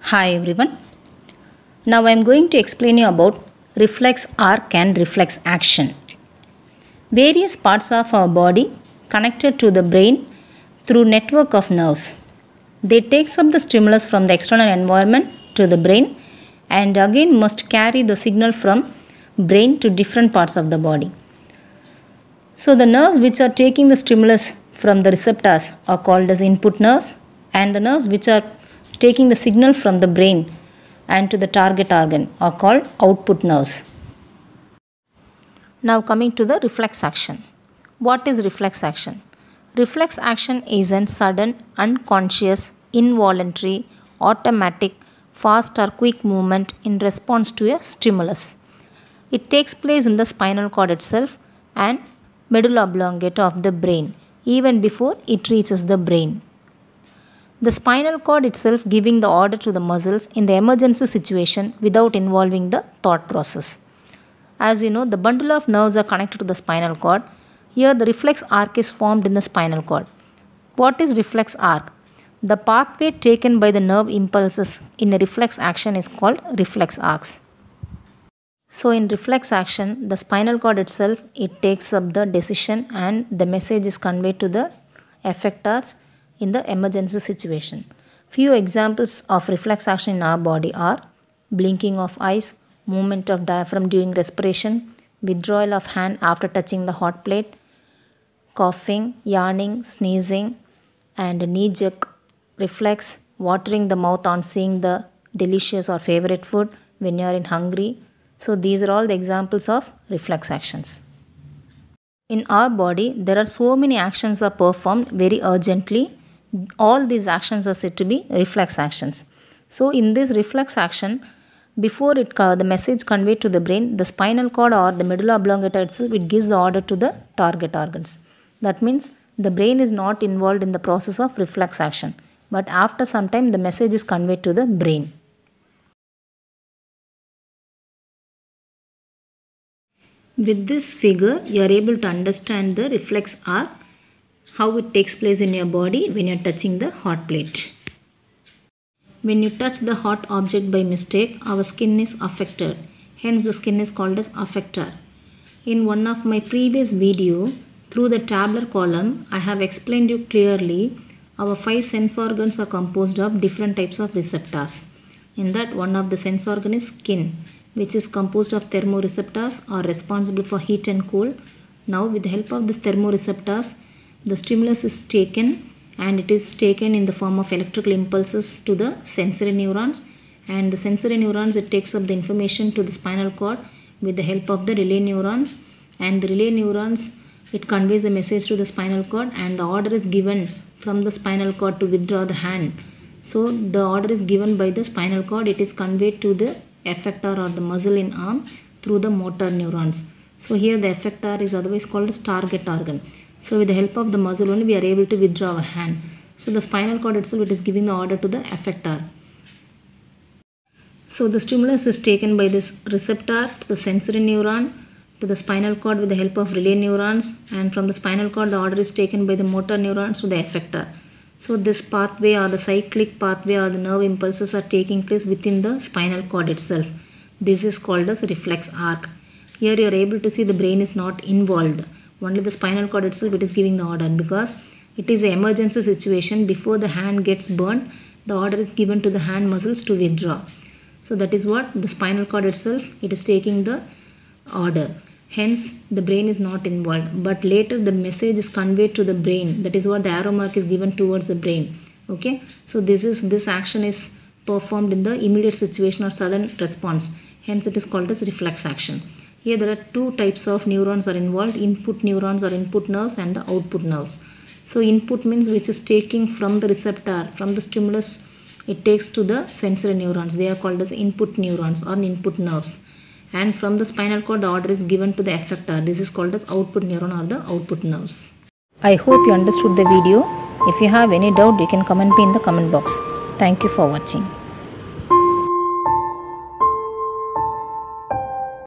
Hi everyone. Now I am going to explain you about reflex arc and reflex action. Various parts of our body connected to the brain through network of nerves. They takes up the stimulus from the external environment to the brain and again must carry the signal from brain to different parts of the body. So the nerves which are taking the stimulus from the receptors are called as input nerves, and the nerves which are taking the signal from the brain and to the target organ are called output nerves. Now coming to the reflex action. What is reflex action? Reflex action is a sudden, unconscious, involuntary, automatic, fast or quick movement in response to a stimulus. It takes place in the spinal cord itself and medulla oblongata of the brain even before it reaches the brain. The spinal cord itself giving the order to the muscles in the emergency situation without involving the thought process. As you know, the bundle of nerves are connected to the spinal cord. Here the reflex arc is formed in the spinal cord. What is reflex arc? The pathway taken by the nerve impulses in a reflex action is called reflex arcs. So in reflex action, the spinal cord itself, it takes up the decision and the message is conveyed to the effectors in the emergency situation. Few examples of reflex action in our body are blinking of eyes, movement of diaphragm during respiration, withdrawal of hand after touching the hot plate, coughing, yawning, sneezing, and knee jerk reflex, watering the mouth on seeing the delicious or favorite food when you are in hungry. So these are all the examples of reflex actions. In our body, there are so many actions are performed very urgently. All these actions are said to be reflex actions. So in this reflex action, before the message conveyed to the brain, the spinal cord or the medulla oblongata itself, it gives the order to the target organs. That means the brain is not involved in the process of reflex action, but after some time the message is conveyed to the brain. With this figure, you are able to understand the reflex arc, how it takes place in your body when you are touching the hot plate. When you touch the hot object by mistake, our skin is affected. Hence the skin is called as affector. In one of my previous video, through the tabular column, I have explained you clearly our 5 sense organs are composed of different types of receptors. In that, one of the sense organ is skin, which is composed of thermoreceptors are responsible for heat and cold. Now with the help of these thermoreceptors, the stimulus is taken and it is taken in the form of electrical impulses to the sensory neurons, and the sensory neurons, it takes up the information to the spinal cord with the help of the relay neurons, and the relay neurons, it conveys the message to the spinal cord and the order is given from the spinal cord to withdraw the hand. So the order is given by the spinal cord, it is conveyed to the effector or the muscle in arm through the motor neurons. So here the effector is otherwise called as target organ. So with the help of the muscle only we are able to withdraw our hand. So the spinal cord itself, it is giving the order to the effector. So the stimulus is taken by this receptor to the sensory neuron to the spinal cord with the help of relay neurons, and from the spinal cord the order is taken by the motor neurons to the effector. So this pathway or the cyclic pathway or the nerve impulses are taking place within the spinal cord itself. This is called as reflex arc. Here you are able to see the brain is not involved. Only the spinal cord itself, it is giving the order because it is an emergency situation. Before the hand gets burnt, the order is given to the hand muscles to withdraw. So that is what the spinal cord itself, it is taking the order. Hence the brain is not involved, but later the message is conveyed to the brain. That is what the arrow mark is given towards the brain. Okay, so this action is performed in the immediate situation or sudden response. Hence it is called as reflex action. Here there are 2 types of neurons are involved, input neurons or input nerves and the output nerves. So input means which is taking from the receptor, from the stimulus, it takes to the sensory neurons. They are called as input neurons or input nerves. And from the spinal cord the order is given to the effector. This is called as output neuron or the output nerves. I hope you understood the video. If you have any doubt, you can comment me in the comment box. Thank you for watching.